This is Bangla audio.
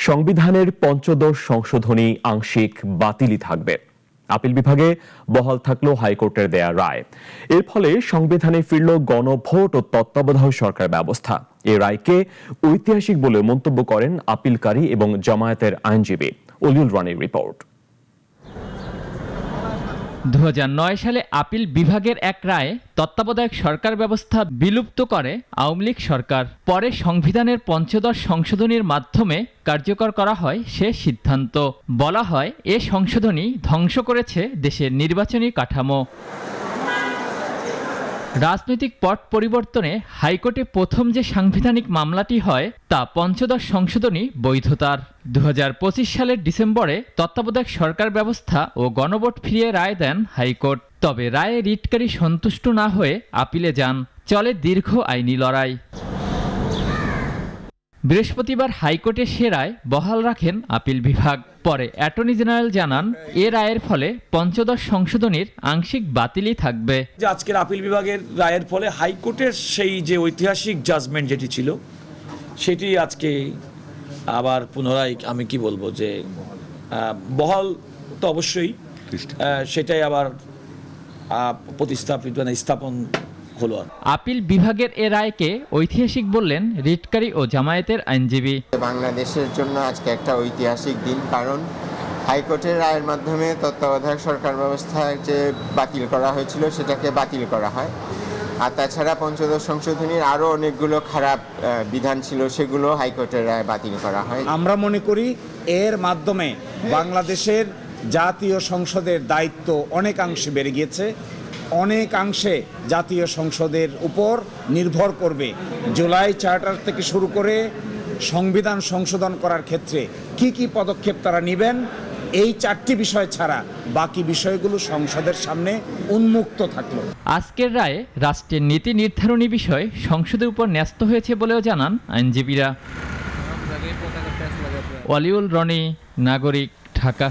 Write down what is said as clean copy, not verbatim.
সংবিধানের পঞ্চদশ সংশোধনী আংশিক বাতিলই থাকবে। আপিল বিভাগে বহাল থাকলো হাইকোর্টের দেয়া রায়। এর ফলে সংবিধানে ফিরল গণভোট ও তত্ত্বাবধায়ক সরকার ব্যবস্থা। এই রায়কে ঐতিহাসিক বলে মন্তব্য করেন আপিলকারী এবং জামায়াতের আইনজীবী। অলিউল রানীর রিপোর্ট। 2009 সালে আপিল বিভাগের এক রায়ে তত্ত্বাবধায়ক সরকার ব্যবস্থা বিলুপ্ত করে আওয়ামী লীগ সরকার। পরে সংবিধানের পঞ্চদশ সংশোধনীর মাধ্যমে কার্যকর করা হয় সে সিদ্ধান্ত। বলা হয়, এ সংশোধনী ধ্বংস করেছে দেশের নির্বাচনী কাঠামো। রাজনৈতিক পট পরিবর্তনে হাইকোর্টে প্রথম যে সাংবিধানিক মামলাটি হয় তা পঞ্চদশ সংশোধনী বৈধতার। 2025 সালের ডিসেম্বরে তত্ত্বাবধায়ক সরকার ব্যবস্থা ও গণভোট ফিরিয়ে রায় দেন হাইকোর্ট। তবে রায়ে রিটকারী সন্তুষ্ট না হয়ে আপিলে যান। চলে দীর্ঘ আইনি লড়াই। বৃহস্পতিবার হাইকোর্টে সে রায় বহাল রাখেন আপিল বিভাগ। পরে অ্যাটর্নি জেনারেল জানান, এ রায়ের ফলে পঞ্চদশ সংশোধনীর আংশিক বাতিলই থাকবে। যে আজকের আপিল বিভাগের রায়ের ফলে হাইকোর্টের সেই যে ঐতিহাসিক জাজমেন্ট যেটি ছিল সেটি আজকে আবার পুনরায় আমি কি বলবো যে বহাল তো অবশ্যই সেটাই আবার স্থাপন হলো। আপিল বিভাগের এ রায়কে ঐতিহাসিক বললেন রিটকারী ও জামায়াতের আইনজীবী। বাংলাদেশের জন্য আজকে একটা ঐতিহাসিক দিন, কারণ হাইকোর্টের রায়ের মাধ্যমে তত্ত্বাবধায়ক সরকার ব্যবস্থা যে বাতিল করা হয়েছিল সেটাকে বাতিল করা হয়। আর তাছাড়া পঞ্চদশ সংশোধনীর আরও অনেকগুলো খারাপ বিধান ছিল, সেগুলো হাইকোর্টের রায় বাতিল করা হয়। আমরা মনে করি এর মাধ্যমে বাংলাদেশের জাতীয় সংসদের দায়িত্ব অনেকাংশে বেড়ে গিয়েছে। অনেকাংশে জাতীয় সংসদের উপর নির্ভর করবে জুলাই চার্টার থেকে শুরু করে সংবিধান সংশোধন করার ক্ষেত্রে কি কি পদক্ষেপ তারা নেবেন। এই চারটি বিষয় ছাড়া বাকি বিষয়গুলো সংসদের সামনে উন্মুক্ত থাকলো। আজকের রায়ে রাষ্ট্রের নীতি নির্ধারণী বিষয় সংসদের উপর ন্যস্ত হয়েছে বলেও জানান আইনজীবীরা। অলিউল রনি, নাগরিক, ঢাকা।